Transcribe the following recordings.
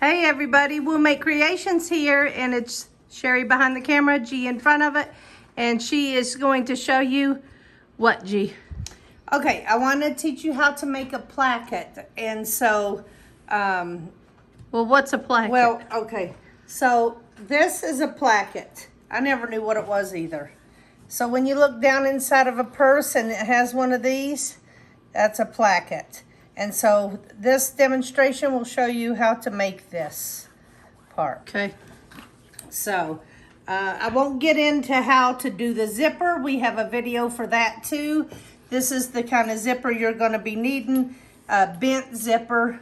Hey everybody, We'll Make Creations here, and it's Sherry behind the camera, G in front of it, and she is going to show you what, G? Okay, I want to teach you how to make a placket, and so, well, what's a placket? well, okay, so this is a placket. I never knew what it was either. So when you look down inside of a purse and it has one of these, that's a placket. And so this demonstration will show you how to make this part. Okay. So I won't get into how to do the zipper. We have a video for that too. This is the kind of zipper you're going to be needing. A bent zipper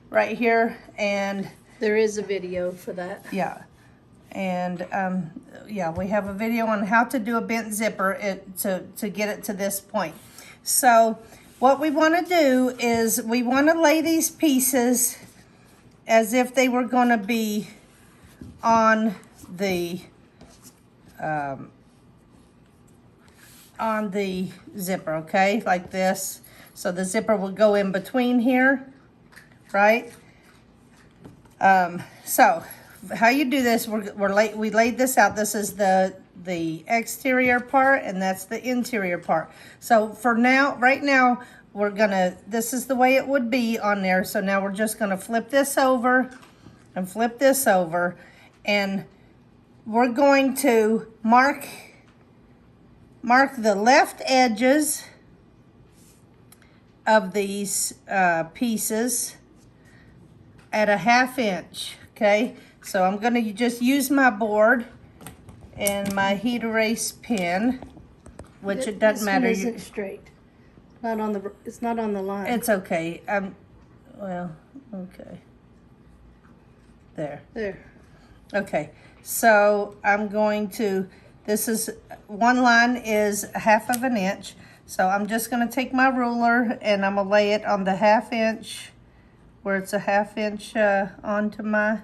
right here. And There is a video for that. yeah. And yeah, we have a video on how to do a bent zipper to get it to this point. So what we want to do is we want to lay these pieces as if they were going to be on the zipper, okay, like this. So the zipper will go in between here, right? So how you do this? We laid this out. This is the exterior part, and that's the interior part. So for now, right now, this is the way it would be on there. So now we're just gonna flip this over and flip this over, and we're going to mark the left edges of these pieces at a 1/2 inch, okay? So I'm gonna just use my board and my heat erase pen, which it doesn't matter. This one isn't straight. It's not on the line. It's okay. Well, okay. There. There. Okay. So I'm going to, one line is 1/2 inch. So I'm just gonna take my ruler and I'm gonna lay it on the 1/2 inch, where it's a 1/2 inch onto my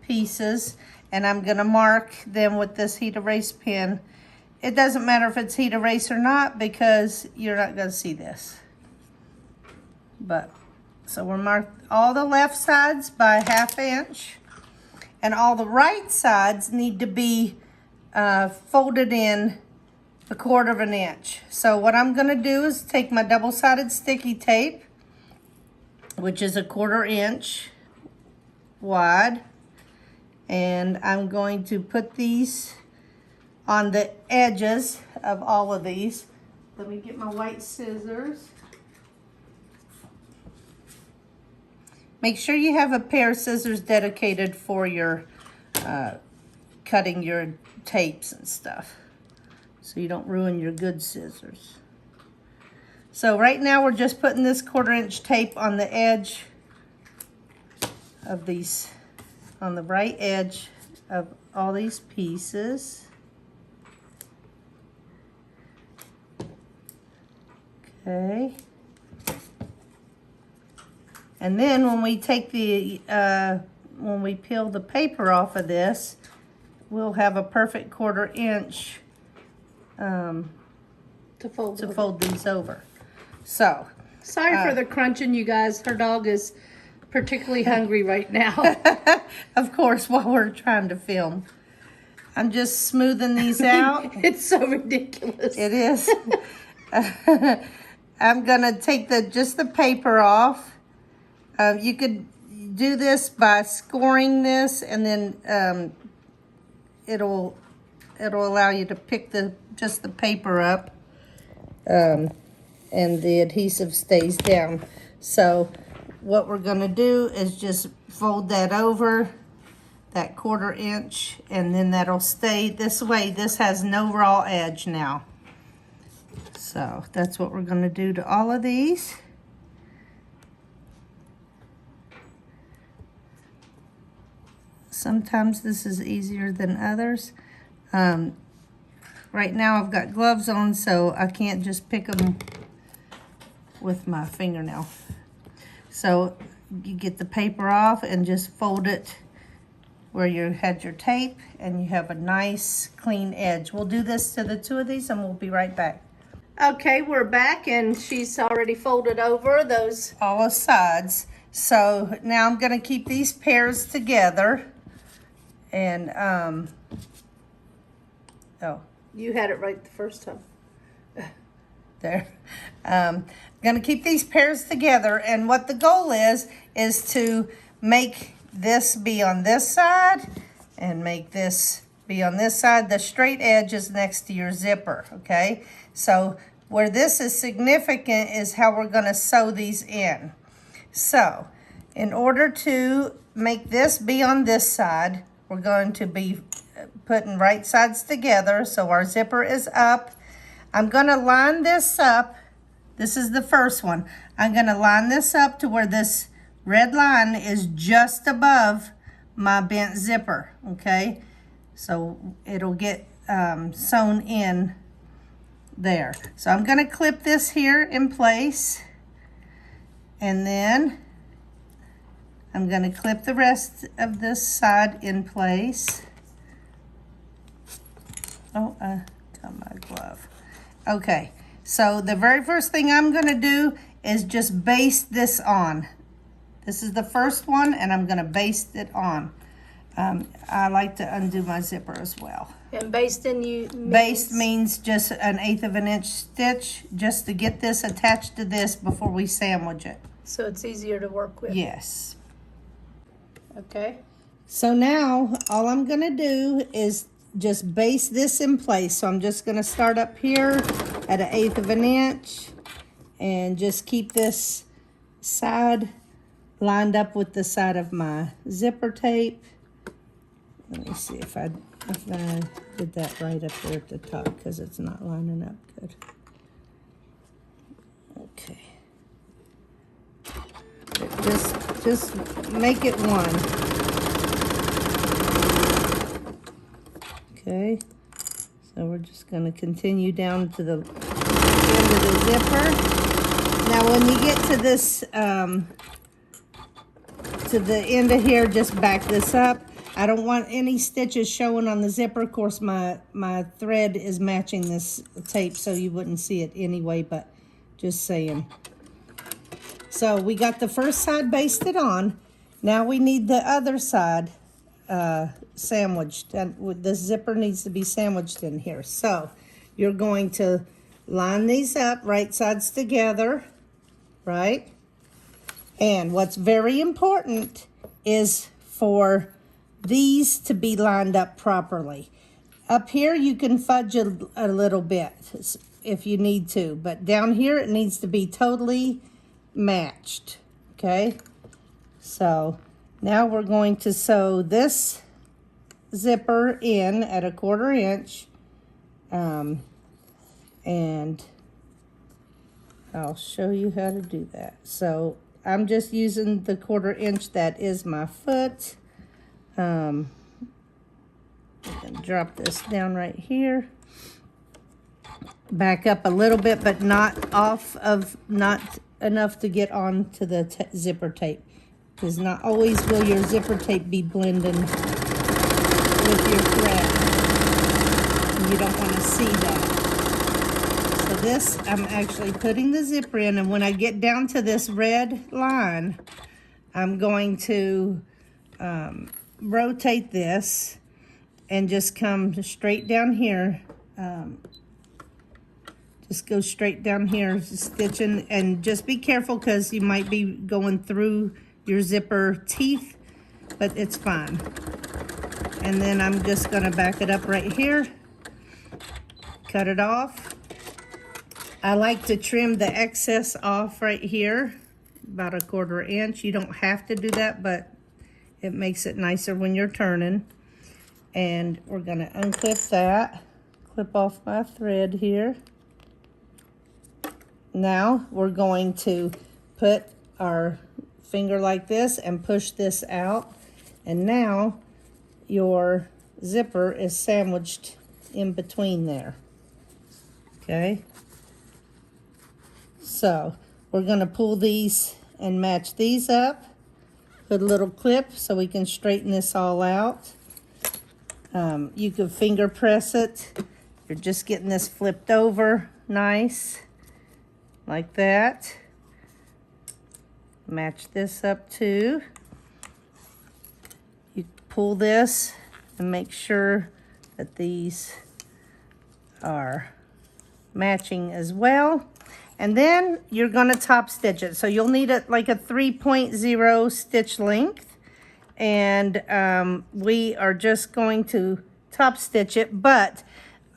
pieces, and I'm gonna mark them with this heat erase pen. It doesn't matter if it's heat erase or not, because you're not gonna see this. But, so we're marked all the left sides by 1/2 inch, and all the right sides need to be folded in a 1/4 inch. So what I'm gonna do is take my double-sided sticky tape, which is a 1/4 inch wide, and I'm going to put these on the edges of all of these. Let me get my white scissors. Make sure you have a pair of scissors dedicated for your cutting your tapes and stuff, so you don't ruin your good scissors. So right now we're just putting this 1/4 inch tape on the edge of these, on the right edge of all these pieces. Okay. And then when we take when we peel the paper off of this, we'll have a perfect 1/4 inch To fold. fold these over. So, Sorry for the crunching, you guys. Her dog is particularly hungry right now. of course, while we're trying to film, I'm just smoothing these out. It's so ridiculous. It is. I'm gonna take just the paper off. You could do this by scoring this, and then it'll allow you to pick just the paper up, and the adhesive stays down. So what we're gonna do is just fold that over, that 1/4 inch, and then that'll stay this way. This has no raw edge now. So that's what we're gonna do to all of these. Sometimes this is easier than others. Right now I've got gloves on, so I can't just pick them with my fingernail. So you get the paper off and just fold it where you had your tape, and you have a nice clean edge. We'll do this to the 2 of these, and we'll be right back. Okay, we're back, and she's already folded over those. All the sides. So now I'm gonna keep these pairs together. And, oh, You had it right the first time. there. Gonna keep these pairs together, and what the goal is to make this be on this side and make this be on this side. The straight edge is next to your zipper, okay? So where this is significant is how we're gonna sew these in. So in order to make this be on this side, we're going to be putting right sides together. So our zipper is up. I'm gonna line this up. This is the first one. I'm gonna line this up to where this red line is just above my bent zipper, okay? So it'll get sewn in there. So I'm gonna clip this here in place, and then I'm gonna clip the rest of this side in place. Oh, I got my glove. Okay, so the very first thing I'm gonna do is just baste this on. This is the first one, and I'm gonna baste it on. I like to undo my zipper as well. And basting you means? Baste means just 1/8 of an inch stitch, just to get this attached to this before we sandwich it. So it's easier to work with. Yes. Okay. So now all I'm gonna do is just baste this in place. So I'm just gonna start up here at 1/8 of an inch and just keep this side lined up with the side of my zipper tape. Let me see if I did that right up there at the top, because it's not lining up good. Okay. Just make it one. Okay. So we're just going to continue down to the end of the zipper. Now when you get to this, to the end of here, just back this up. I don't want any stitches showing on the zipper. Of course, my thread is matching this tape, so you wouldn't see it anyway, but just saying. So we got the first side basted on. Now we need the other side sandwiched. The zipper needs to be sandwiched in here. So you're going to line these up, right sides together, right? And what's very important is for these to be lined up properly. Up here you can fudge a little bit if you need to, but down here it needs to be totally matched, okay? So now we're going to sew this zipper in at 1/4 inch, and I'll show you how to do that. So I'm just using the 1/4 inch that is my foot. I can drop this down right here. Back up a little bit, but not enough to get onto the zipper tape, because not always will your zipper tape be blending with your thread. And you don't want to see that. So this, I'm actually putting the zipper in, and when I get down to this red line, I'm going to rotate this and just come straight down here. Just go straight down here, stitching, and just be careful because you might be going through your zipper teeth, but it's fine. And then I'm just gonna back it up right here, cut it off. I like to trim the excess off right here, about 1/4 inch. You don't have to do that, but it makes it nicer when you're turning. And we're gonna unclip that, clip off my thread here. Now we're going to put our finger like this and push this out. And now your zipper is sandwiched in between there. Okay? So we're gonna pull these and match these up. Put a little clip so we can straighten this all out. You can finger press it. You're just getting this flipped over nice, like that. Match this up too. You pull this and make sure that these are matching as well. And then you're gonna top stitch it. So you'll need like a 3.0 stitch length. And we are just going to top stitch it, but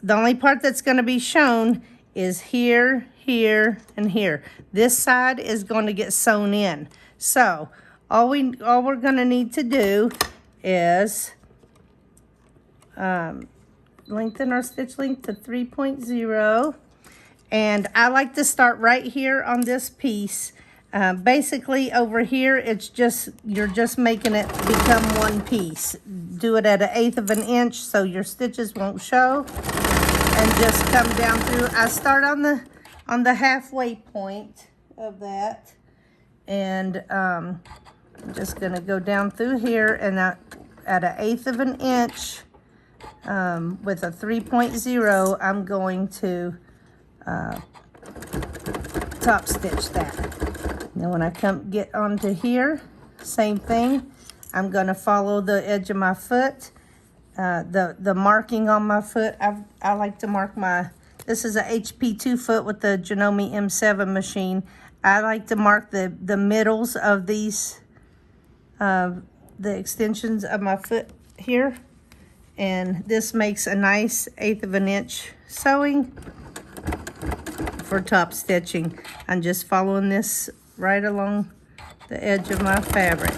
the only part that's gonna be shown is here, here, and here. This side is going to get sewn in. So all we're gonna need to do is lengthen our stitch length to 3.0. And I like to start right here on this piece. Basically over here, you're just making it become one piece. Do it at 1/8 of an inch so your stitches won't show. And just come down through. I start on the halfway point of that. And I'm just gonna go down through here and at 1/8 of an inch with a 3.0, I'm going to top stitch that. Now when I get onto here, same thing. I'm gonna follow the edge of my foot, the marking on my foot. I like to mark this is a HP 2 foot with the Janome M7 machine. I like to mark the middles of these, the extensions of my foot here. And this makes a nice 1/8 of an inch sewing for top stitching. I'm just following this right along the edge of my fabric.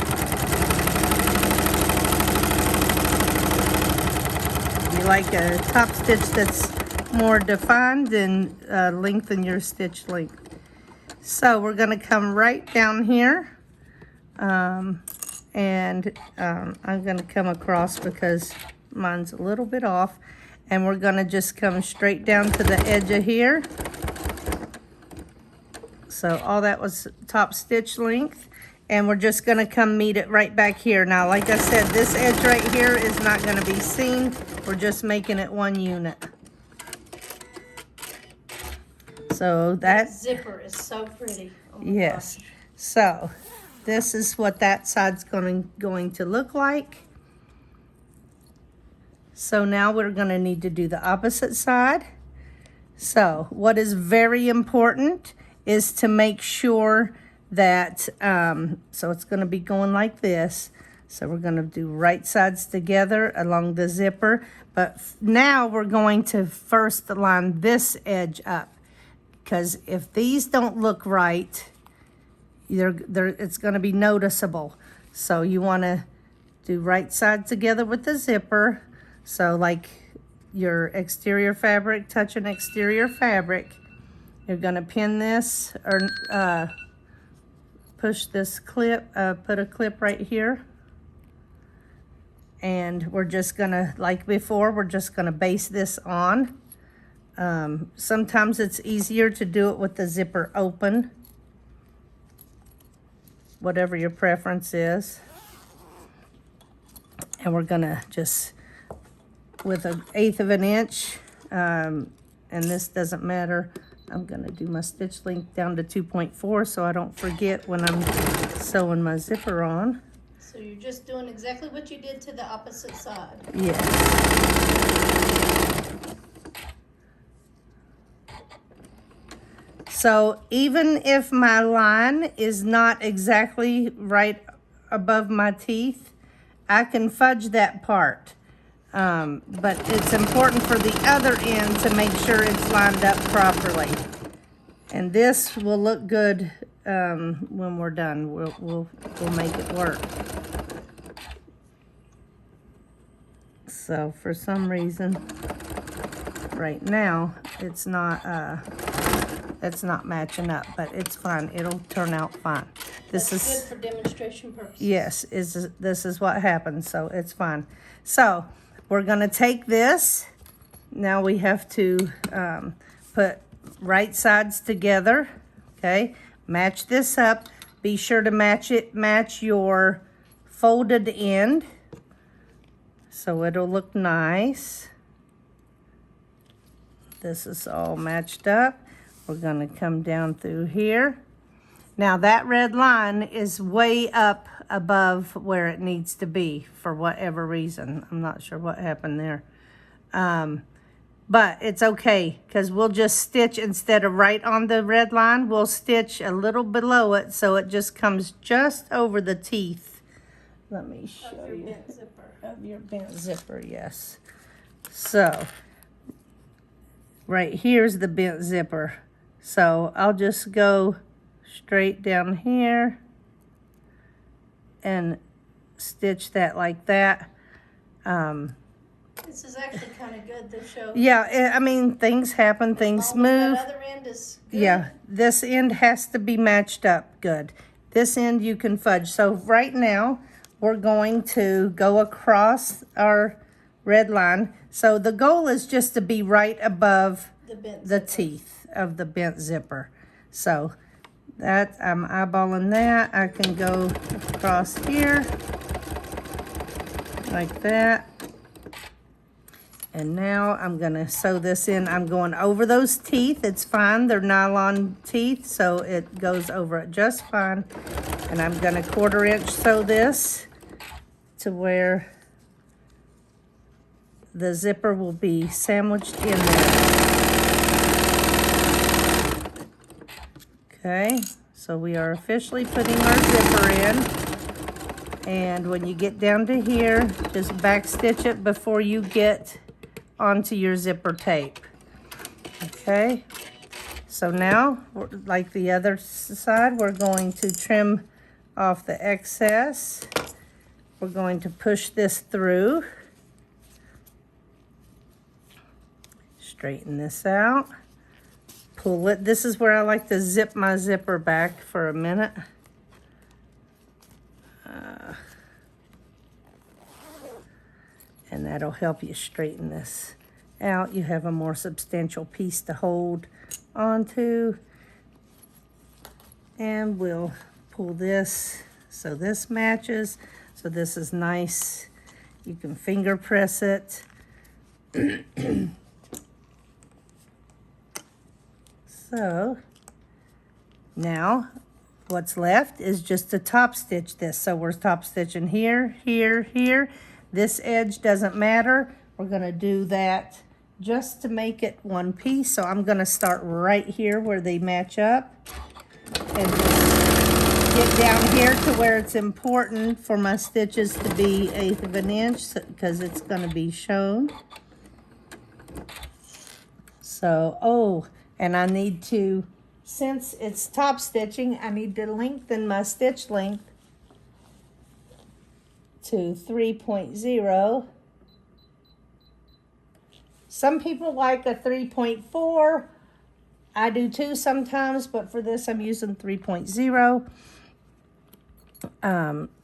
If you like a top stitch that's more defined, then lengthen your stitch length. So we're gonna come right down here. I'm gonna come across because mine's a little bit off. And we're gonna just come straight down to the edge of here. So all that was top stitch length. And we're just gonna come meet it right back here. Now, like I said, this edge right here is not gonna be seamed. We're just making it one unit. So that zipper is so pretty. Oh my yes. gosh. So this is what that side's going to look like. So now we're going to need to do the opposite side. So what is very important is to make sure that, so it's going to be going like this. So we're going to do right sides together along the zipper. But now we're going to first line this edge up. Because if these don't look right, it's going to be noticeable. So you want to do right side together with the zipper. So like your exterior fabric touching exterior fabric, you're going to pin this or push this clip, put a clip right here. And we're just going to, like before, we're just going to base this on. Sometimes it's easier to do it with the zipper open, whatever your preference is. And we're gonna just, with 1/8 of an inch, and this doesn't matter, I'm gonna do my stitch length down to 2.4 so I don't forget when I'm sewing my zipper on. So you're just doing exactly what you did to the opposite side. Yes. So even if my line is not exactly right above my teeth, I can fudge that part. But it's important for the other end to make sure it's lined up properly. And this will look good when we're done. We'll make it work. So for some reason, right now, it's not matching up, but it's fine. It'll turn out fine. That's good for demonstration purposes. Yes, this is what happens, so it's fine. So we're gonna take this. Now we have to put right sides together, okay? Match this up. Be sure to match your folded end so it'll look nice. This is all matched up. We're gonna come down through here Now that red line is way up above where it needs to be for whatever reason. I'm not sure what happened there. But it's okay because we'll just stitch instead of right on the red line, we'll stitch a little below it so it just comes just over the teeth. Let me show you. Bent zipper. Of your bent zipper, yes. So, right here's the bent zipper. So I'll just go straight down here and stitch that like that. This is actually kind of good to show. Yeah, I mean, things happen, things move. That other end is good. Yeah, this end has to be matched up good. This end you can fudge. So right now, we're going to go across our red line. So the goal is just to be right above the teeth of the bent zipper. So that, I'm eyeballing that. I can go across here like that. And now I'm gonna sew this in. I'm going over those teeth. It's fine, they're nylon teeth, so it goes over it just fine. And I'm gonna 1/4 inch sew this to where the zipper will be sandwiched in there. Okay, so we are officially putting our zipper in. And when you get down to here, just back stitch it before you get onto your zipper tape. Okay, so now, like the other side, we're going to trim off the excess. We're going to push this through. Straighten this out. Pull it. This is where I like to zip my zipper back for a minute. And that'll help you straighten this out. You have a more substantial piece to hold onto. And we'll pull this so this matches. So this is nice. You can finger press it. So now what's left is just to top stitch this. So we're top stitching here, here, here. This edge doesn't matter. We're gonna do that just to make it one piece. So I'm gonna start right here where they match up and just get down here to where it's important for my stitches to be 1/8 of an inch because it's gonna be shown. So, oh, and I need to, since it's top stitching, I need to lengthen my stitch length to 3.0. Some people like a 3.4. I do too sometimes, but for this I'm using 3.0.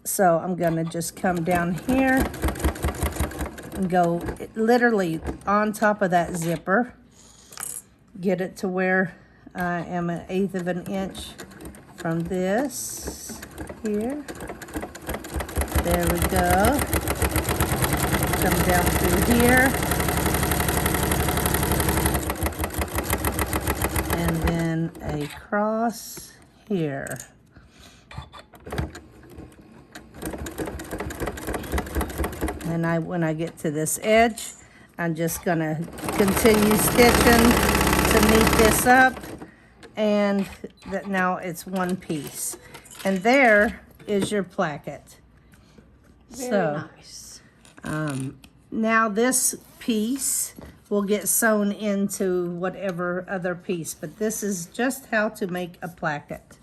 So I'm gonna just come down here and go literally on top of that zipper. Get it to where I am 1/8 of an inch from this here. There we go. Come down through here. And then across here. And when I get to this edge, I'm just gonna continue stitching to meet this up. And that now it's one piece. And there is your placket. Very nice. Now this piece will get sewn into whatever other piece, but this is just how to make a placket.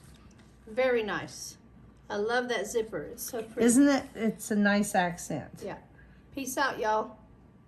Very nice. I love that zipper. It's so pretty. Isn't it? It's a nice accent. Yeah. Peace out, y'all.